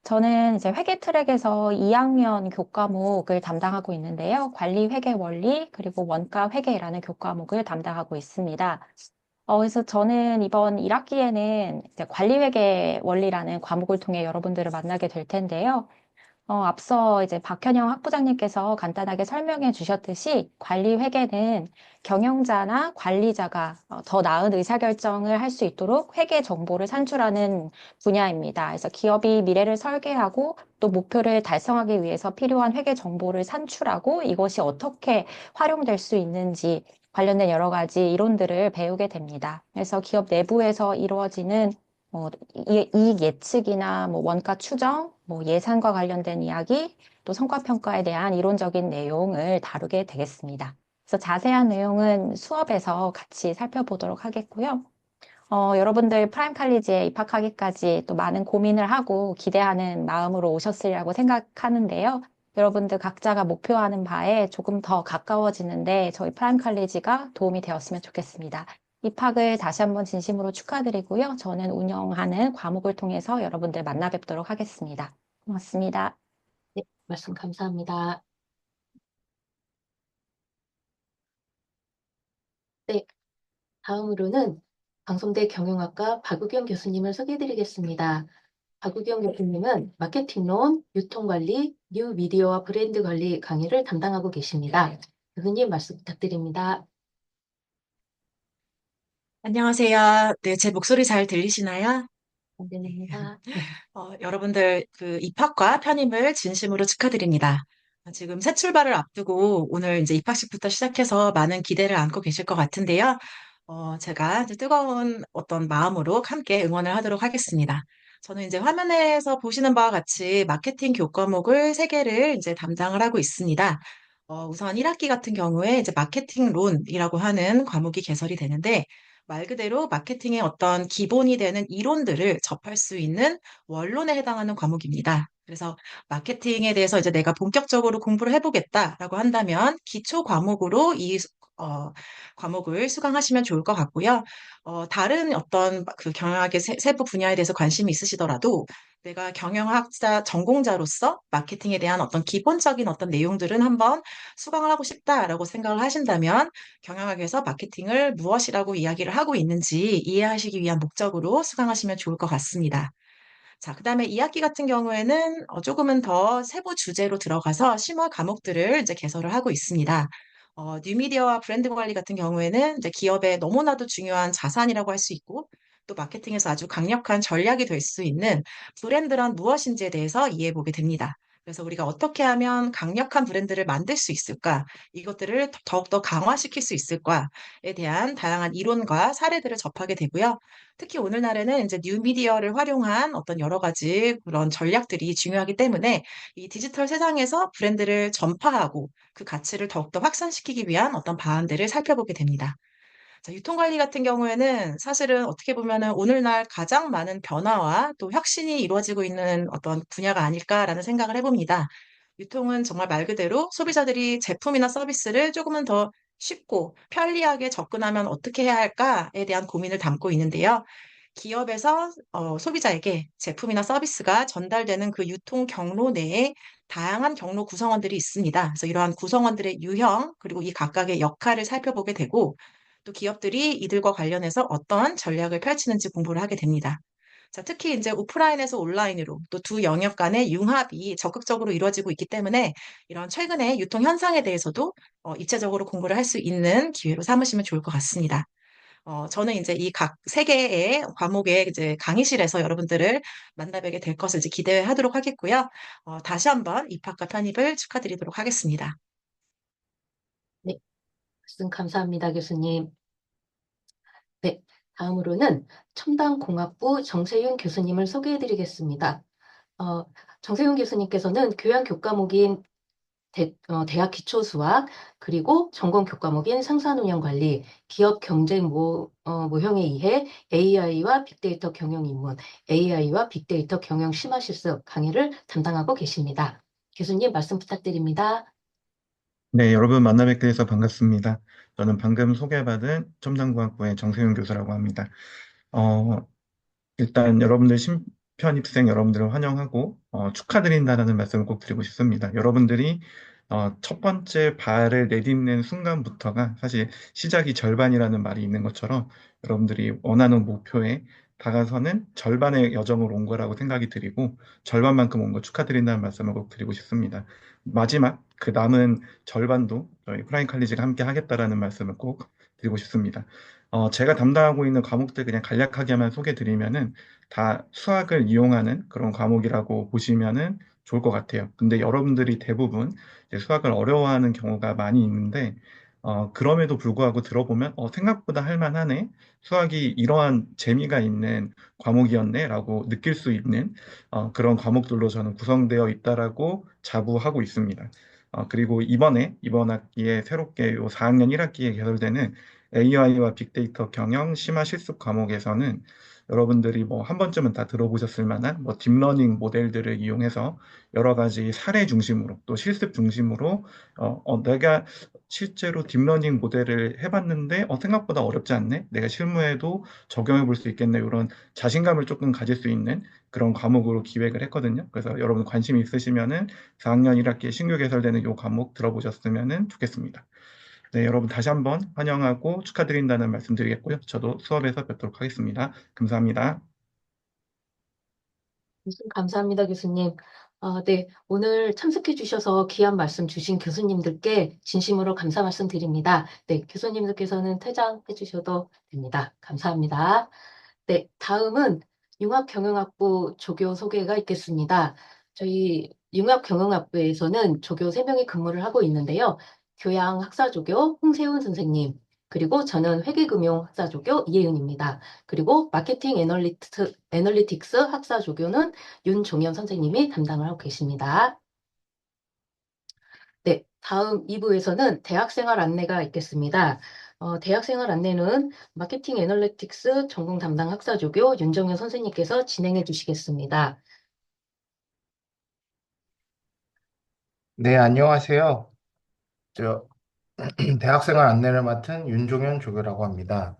저는 이제 회계 트랙에서 2학년 교과목을 담당하고 있는데요. 관리 회계 원리 그리고 원가 회계라는 교과목을 담당하고 있습니다. 그래서 저는 이번 1학기에는 이제 관리 회계 원리라는 과목을 통해 여러분들을 만나게 될 텐데요. 앞서 이제 박현영 학부장님께서 간단하게 설명해 주셨듯이 관리 회계는 경영자나 관리자가 더 나은 의사결정을 할 수 있도록 회계 정보를 산출하는 분야입니다. 그래서 기업이 미래를 설계하고 또 목표를 달성하기 위해서 필요한 회계 정보를 산출하고 이것이 어떻게 활용될 수 있는지 관련된 여러 가지 이론들을 배우게 됩니다. 그래서 기업 내부에서 이루어지는 이익 예측이나 뭐 원가 추정, 뭐 예산과 관련된 이야기, 또 성과평가에 대한 이론적인 내용을 다루게 되겠습니다. 그래서 자세한 내용은 수업에서 같이 살펴보도록 하겠고요. 여러분들 프라임 칼리지에 입학하기까지 또 많은 고민을 하고 기대하는 마음으로 오셨으리라고 생각하는데요. 여러분들 각자가 목표하는 바에 조금 더 가까워지는데 저희 프라임 칼리지가 도움이 되었으면 좋겠습니다. 입학을 다시 한번 진심으로 축하드리고요. 저는 운영하는 과목을 통해서 여러분들 만나 뵙도록 하겠습니다. 고맙습니다. 네, 말씀 감사합니다. 네, 다음으로는 방송대 경영학과 박우경 교수님을 소개해드리겠습니다. 박우경 교수님은 마케팅론, 유통관리, 뉴미디어와 브랜드 관리 강의를 담당하고 계십니다. 교수님 말씀 부탁드립니다. 안녕하세요. 네, 제 목소리 잘 들리시나요? 안 들립니다. 네, 여러분들 그 입학과 편입을 진심으로 축하드립니다. 지금 새 출발을 앞두고 오늘 이제 입학식부터 시작해서 많은 기대를 안고 계실 것 같은데요. 제가 이제 뜨거운 어떤 마음으로 함께 응원을 하도록 하겠습니다. 저는 이제 화면에서 보시는 바와 같이 마케팅 교과목을 세개를 이제 담당을 하고 있습니다. 우선 1학기 같은 경우에 이제 마케팅론이라고 하는 과목이 개설이 되는데 말 그대로 마케팅의 어떤 기본이 되는 이론들을 접할 수 있는 원론에 해당하는 과목입니다. 그래서 마케팅에 대해서 이제 내가 본격적으로 공부를 해보겠다라고 한다면 기초 과목으로 이 과목을 수강하시면 좋을 것 같고요. 다른 어떤 그 경영학의 세부 분야에 대해서 관심이 있으시더라도 내가 경영학자 전공자로서 마케팅에 대한 어떤 기본적인 어떤 내용들은 한번 수강을 하고 싶다라고 생각을 하신다면 경영학에서 마케팅을 무엇이라고 이야기를 하고 있는지 이해하시기 위한 목적으로 수강하시면 좋을 것 같습니다. 자, 그다음에 2학기 같은 경우에는 조금은 더 세부 주제로 들어가서 심화 과목들을 이제 개설을 하고 있습니다. 뉴미디어와 브랜드 관리 같은 경우에는 이제 기업의 너무나도 중요한 자산이라고 할 수 있고 또 마케팅에서 아주 강력한 전략이 될 수 있는 브랜드란 무엇인지에 대해서 이해해 보게 됩니다. 그래서 우리가 어떻게 하면 강력한 브랜드를 만들 수 있을까? 이것들을 더욱더 강화시킬 수 있을까에 대한 다양한 이론과 사례들을 접하게 되고요. 특히 오늘날에는 이제 뉴미디어를 활용한 어떤 여러 가지 그런 전략들이 중요하기 때문에 이 디지털 세상에서 브랜드를 전파하고 그 가치를 더욱더 확산시키기 위한 어떤 방안들을 살펴보게 됩니다. 자, 유통관리 같은 경우에는 사실은 어떻게 보면은 오늘날 가장 많은 변화와 또 혁신이 이루어지고 있는 어떤 분야가 아닐까라는 생각을 해봅니다. 유통은 정말 말 그대로 소비자들이 제품이나 서비스를 조금은 더 쉽고 편리하게 접근하면 어떻게 해야 할까에 대한 고민을 담고 있는데요. 기업에서 소비자에게 제품이나 서비스가 전달되는 그 유통 경로 내에 다양한 경로 구성원들이 있습니다. 그래서 이러한 구성원들의 유형, 그리고 이 각각의 역할을 살펴보게 되고, 또 기업들이 이들과 관련해서 어떤 전략을 펼치는지 공부를 하게 됩니다. 자, 특히 이제 오프라인에서 온라인으로 또 두 영역 간의 융합이 적극적으로 이루어지고 있기 때문에 이런 최근의 유통 현상에 대해서도 입체적으로 공부를 할 수 있는 기회로 삼으시면 좋을 것 같습니다. 저는 이제 이 각 세 개의 과목의 이제 강의실에서 여러분들을 만나뵙게 될 것을 이제 기대하도록 하겠고요. 다시 한번 입학과 편입을 축하드리도록 하겠습니다. 네, 말씀 감사합니다, 교수님. 네, 다음으로는 첨단공학부 정세윤 교수님을 소개해드리겠습니다. 어, 정세윤 교수님께서는 교양 교과목인 대학 기초수학, 그리고 전공 교과목인 생산운영관리, 기업 경쟁 모형에 의해 AI와 빅데이터 경영 입문, AI와 빅데이터 경영 심화 실습 강의를 담당하고 계십니다. 교수님 말씀 부탁드립니다. 네, 여러분 만나 뵙게 돼서 반갑습니다. 저는 방금 소개받은 첨단공학부의 정세윤 교수라고 합니다. 어, 일단 여러분들 신편입생 여러분들을 환영하고 축하드린다는 말씀을 꼭 드리고 싶습니다. 여러분들이 첫 번째 발을 내딛는 순간부터가 사실 시작이 절반이라는 말이 있는 것처럼 여러분들이 원하는 목표에 다가서는 절반의 여정으로 온 거라고 생각이 드리고 절반만큼 온 거 축하드린다는 말씀을 꼭 드리고 싶습니다. 마지막 그 남은 절반도 저희 프라임 칼리지가 함께 하겠다라는 말씀을 꼭 드리고 싶습니다. 제가 담당하고 있는 과목들 그냥 간략하게만 소개 드리면은 다 수학을 이용하는 그런 과목이라고 보시면은 좋을 것 같아요. 근데 여러분들이 대부분 이제 수학을 어려워하는 경우가 많이 있는데, 그럼에도 불구하고 들어보면, 생각보다 할만하네. 수학이 이러한 재미가 있는 과목이었네라고 느낄 수 있는 그런 과목들로 저는 구성되어 있다라고 자부하고 있습니다. 그리고 이번 학기에 새롭게 요 4학년 1학기에 개설되는 AI와 빅데이터 경영 심화 실습 과목에서는 여러분들이 뭐 한 번쯤은 다 들어보셨을 만한 뭐 딥러닝 모델들을 이용해서 여러 가지 사례 중심으로 또 실습 중심으로 내가 실제로 딥러닝 모델을 해봤는데 생각보다 어렵지 않네. 내가 실무에도 적용해 볼 수 있겠네. 이런 자신감을 조금 가질 수 있는 그런 과목으로 기획을 했거든요. 그래서 여러분 관심 있으시면은 4학년 1학기에 신규 개설되는 이 과목 들어보셨으면 좋겠습니다. 네, 여러분 다시 한번 환영하고 축하드린다는 말씀 드리겠고요. 저도 수업에서 뵙도록 하겠습니다. 감사합니다. 감사합니다, 교수님. 네, 오늘 참석해 주셔서 귀한 말씀 주신 교수님들께 진심으로 감사 말씀드립니다. 네, 교수님들께서는 퇴장해 주셔도 됩니다. 감사합니다. 네, 다음은 융합경영학부 조교 소개가 있겠습니다. 저희 융합경영학부에서는 조교 3명이 근무를 하고 있는데요. 교양학사조교 홍세훈 선생님, 그리고 저는 회계금융학사조교 이혜은입니다. 그리고 마케팅 애널리틱스 학사조교는 윤종현 선생님이 담당을 하고 계십니다. 네, 다음 2부에서는 대학생활 안내가 있겠습니다. 대학생활 안내는 마케팅 애널리틱스 전공 담당 학사조교 윤정현 선생님께서 진행해 주시겠습니다. 네, 안녕하세요. 저 대학생활 안내를 맡은 윤종현 조교라고 합니다.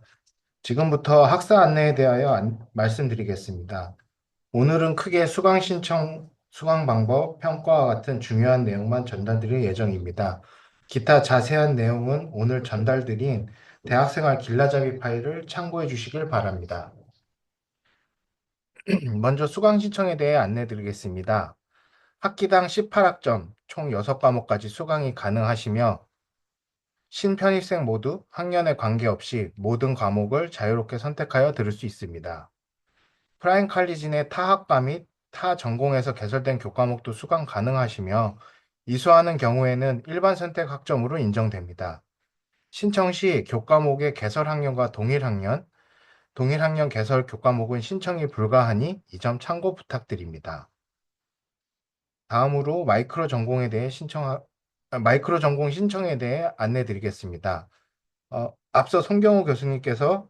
지금부터 학사 안내에 대하여 말씀드리겠습니다. 오늘은 크게 수강 신청, 수강 방법, 평가와 같은 중요한 내용만 전달드릴 예정입니다. 기타 자세한 내용은 오늘 전달드린 대학생활 길라잡이 파일을 참고해 주시길 바랍니다. 먼저 수강 신청에 대해 안내드리겠습니다. 학기당 18학점, 총 6과목까지 수강이 가능하시며 신편입생 모두 학년에 관계없이 모든 과목을 자유롭게 선택하여 들을 수 있습니다. 프라임 칼리지 내 타 학과 및 타 전공에서 개설된 교과목도 수강 가능하시며 이수하는 경우에는 일반 선택 학점으로 인정됩니다. 신청 시 교과목의 개설 학년과 동일 학년 개설 교과목은 신청이 불가하니 이 점 참고 부탁드립니다. 다음으로 마이크로 전공 신청에 대해 안내 드리겠습니다. 앞서 송경호 교수님께서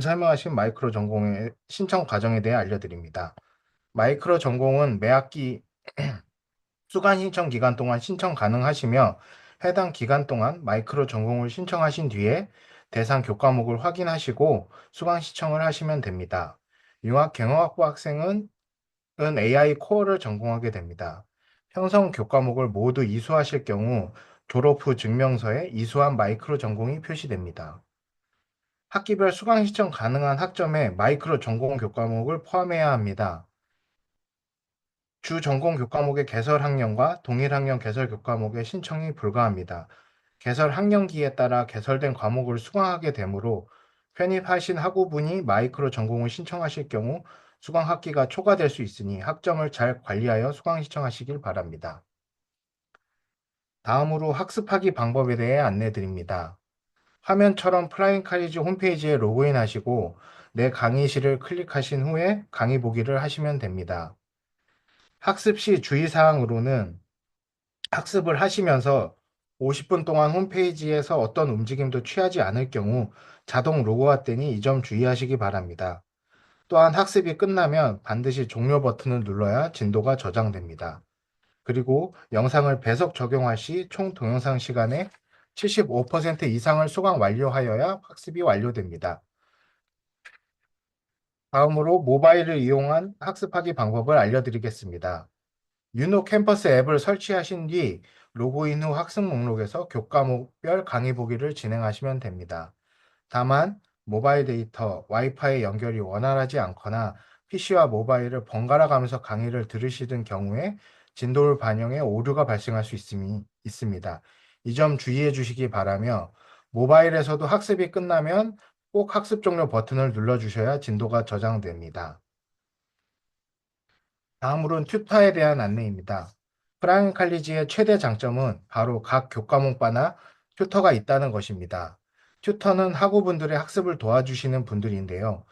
설명하신 마이크로 전공의 신청 과정에 대해 알려드립니다. 마이크로 전공은 매 학기 수강 신청 기간 동안 신청 가능하시며 해당 기간 동안 마이크로 전공을 신청하신 뒤에 대상 교과목을 확인하시고 수강 신청을 하시면 됩니다. 융합경영학부 학생은 AI 코어를 전공하게 됩니다. 형성 교과목을 모두 이수하실 경우 졸업 후 증명서에 이수한 마이크로 전공이 표시됩니다. 학기별 수강 신청 가능한 학점에 마이크로 전공 교과목을 포함해야 합니다. 주 전공 교과목의 개설 학년과 동일 학년 개설 교과목의 신청이 불가합니다. 개설 학년기에 따라 개설된 과목을 수강하게 되므로 편입하신 학우분이 마이크로 전공을 신청하실 경우 수강 학기가 초과될 수 있으니 학점을 잘 관리하여 수강 신청하시길 바랍니다. 다음으로 학습하기 방법에 대해 안내 드립니다. 화면처럼 프라임 칼리지 홈페이지에 로그인하시고 내 강의실을 클릭하신 후에 강의 보기를 하시면 됩니다. 학습 시 주의사항으로는 학습을 하시면서 50분 동안 홈페이지에서 어떤 움직임도 취하지 않을 경우 자동 로그아웃되니 이 점 주의하시기 바랍니다. 또한 학습이 끝나면 반드시 종료 버튼을 눌러야 진도가 저장됩니다. 그리고 영상을 배속 적용할 시 총 동영상 시간의 75% 이상을 수강 완료하여야 학습이 완료됩니다. 다음으로 모바일을 이용한 학습하기 방법을 알려드리겠습니다. 유노 캠퍼스 앱을 설치하신 뒤 로그인 후 학습 목록에서 교과목별 강의 보기를 진행하시면 됩니다. 다만 모바일 데이터, 와이파이 연결이 원활하지 않거나 PC와 모바일을 번갈아 가면서 강의를 들으시던 경우에 진도를 반영해 오류가 발생할 수 있습니다. 이 점 주의해 주시기 바라며 모바일에서도 학습이 끝나면 꼭 학습 종료 버튼을 눌러주셔야 진도가 저장됩니다. 다음으로는 튜터에 대한 안내입니다. 프라임 칼리지의 최대 장점은 바로 각 교과목마다 튜터가 있다는 것입니다. 튜터는 학우분들의 학습을 도와주시는 분들인데요.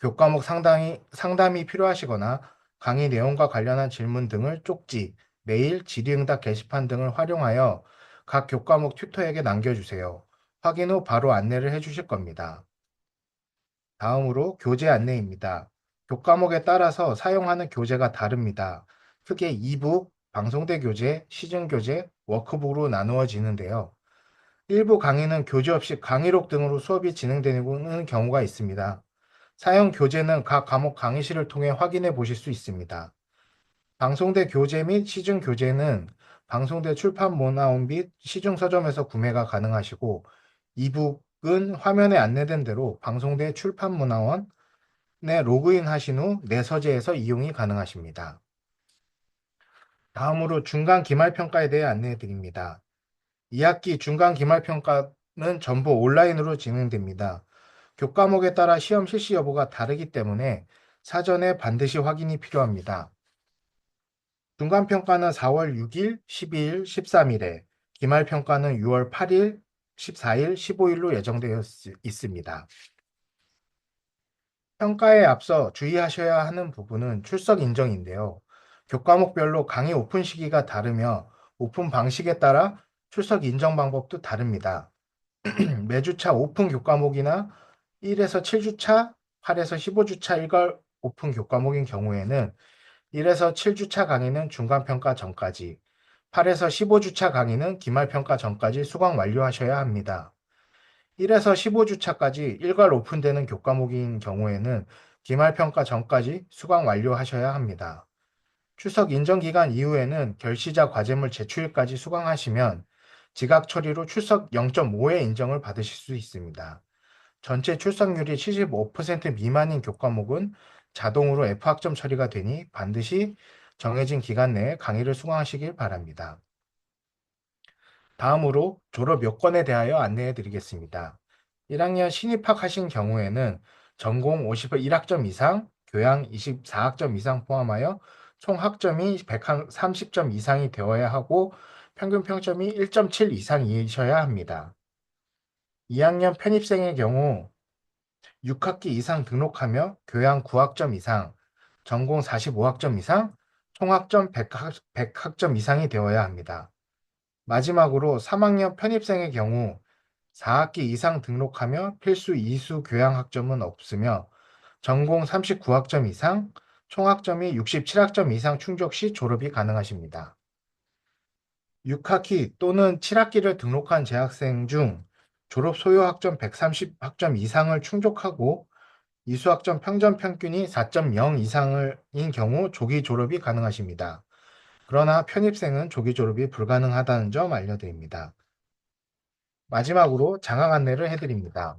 교과목 상담이 필요하시거나 강의 내용과 관련한 질문 등을 쪽지, 메일, 질의응답 게시판 등을 활용하여 각 교과목 튜터에게 남겨주세요. 확인 후 바로 안내를 해주실 겁니다. 다음으로 교재 안내입니다. 교과목에 따라서 사용하는 교재가 다릅니다. 크게 이북, 방송대 교재, 시즌 교재, 워크북으로 나누어지는데요. 일부 강의는 교재 없이 강의록 등으로 수업이 진행되는 경우가 있습니다. 사용 교재는 각 과목 강의실을 통해 확인해 보실 수 있습니다. 방송대 교재 및 시중 교재는 방송대 출판문화원 및 시중 서점에서 구매가 가능하시고 이북은 화면에 안내된 대로 방송대 출판문화원에 로그인 하신 후 내 서재에서 이용이 가능하십니다. 다음으로 중간 기말평가에 대해 안내해 드립니다. 2학기 중간 기말평가는 전부 온라인으로 진행됩니다. 교과목에 따라 시험 실시 여부가 다르기 때문에 사전에 반드시 확인이 필요합니다. 중간평가는 4월 6일, 12일, 13일에, 기말평가는 6월 8일, 14일, 15일로 예정되어 있습니다. 평가에 앞서 주의하셔야 하는 부분은 출석 인정인데요. 교과목별로 강의 오픈 시기가 다르며 오픈 방식에 따라 출석 인정 방법도 다릅니다. 매주차 오픈 교과목이나 1에서 7주차, 8에서 15주차 일괄 오픈 교과목인 경우에는 1에서 7주차 강의는 중간평가 전까지, 8에서 15주차 강의는 기말평가 전까지 수강 완료하셔야 합니다. 1에서 15주차까지 일괄 오픈되는 교과목인 경우에는 기말평가 전까지 수강 완료하셔야 합니다. 출석 인정 기간 이후에는 결시자 과제물 제출일까지 수강하시면 지각 처리로 출석 0.5의 인정을 받으실 수 있습니다. 전체 출석률이 75% 미만인 교과목은 자동으로 F학점 처리가 되니 반드시 정해진 기간 내에 강의를 수강하시길 바랍니다. 다음으로 졸업 요건에 대하여 안내해 드리겠습니다. 1학년 신입학하신 경우에는 전공 51학점 이상, 교양 24학점 이상 포함하여 총 학점이 130점 이상이 되어야 하고 평균 평점이 1.7 이상이셔야 합니다. 2학년 편입생의 경우 6학기 이상 등록하며 교양 9학점 이상, 전공 45학점 이상, 총학점 100학점 이상이 되어야 합니다. 마지막으로 3학년 편입생의 경우 4학기 이상 등록하며 필수 이수 교양 학점은 없으며 전공 39학점 이상, 총학점이 67학점 이상 충족 시 졸업이 가능하십니다. 6학기 또는 7학기를 등록한 재학생 중 졸업 소요 학점 130학점 이상을 충족하고 이수학점 평점 평균이 4.0 이상인 경우 조기 졸업이 가능하십니다. 그러나 편입생은 조기 졸업이 불가능하다는 점 알려드립니다. 마지막으로 장학 안내를 해드립니다.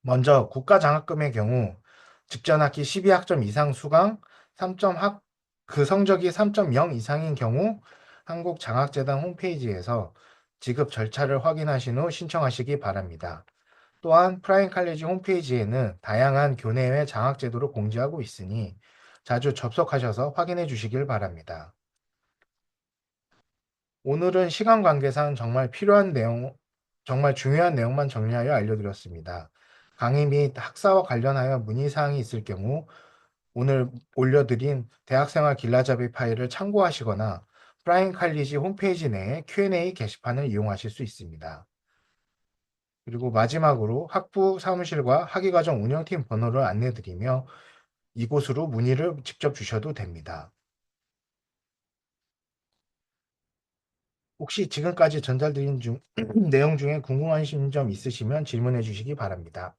먼저 국가장학금의 경우 직전 학기 12학점 이상 수강, 그 성적이 3.0 이상인 경우 한국장학재단 홈페이지에서 지급 절차를 확인하신 후 신청하시기 바랍니다. 또한 프라임 칼리지 홈페이지에는 다양한 교내외 장학 제도를 공지하고 있으니 자주 접속하셔서 확인해 주시길 바랍니다. 오늘은 시간 관계상 정말 중요한 내용만 정리하여 알려드렸습니다. 강의 및 학사와 관련하여 문의사항이 있을 경우 오늘 올려드린 대학생활 길라잡이 파일을 참고하시거나 프라임 칼리지 홈페이지 내에 Q&A 게시판을 이용하실 수 있습니다. 그리고 마지막으로 학부 사무실과 학위과정 운영팀 번호를 안내드리며 이곳으로 문의를 직접 주셔도 됩니다. 혹시 지금까지 전달드린 내용 중에 궁금하신 점 있으시면 질문해 주시기 바랍니다.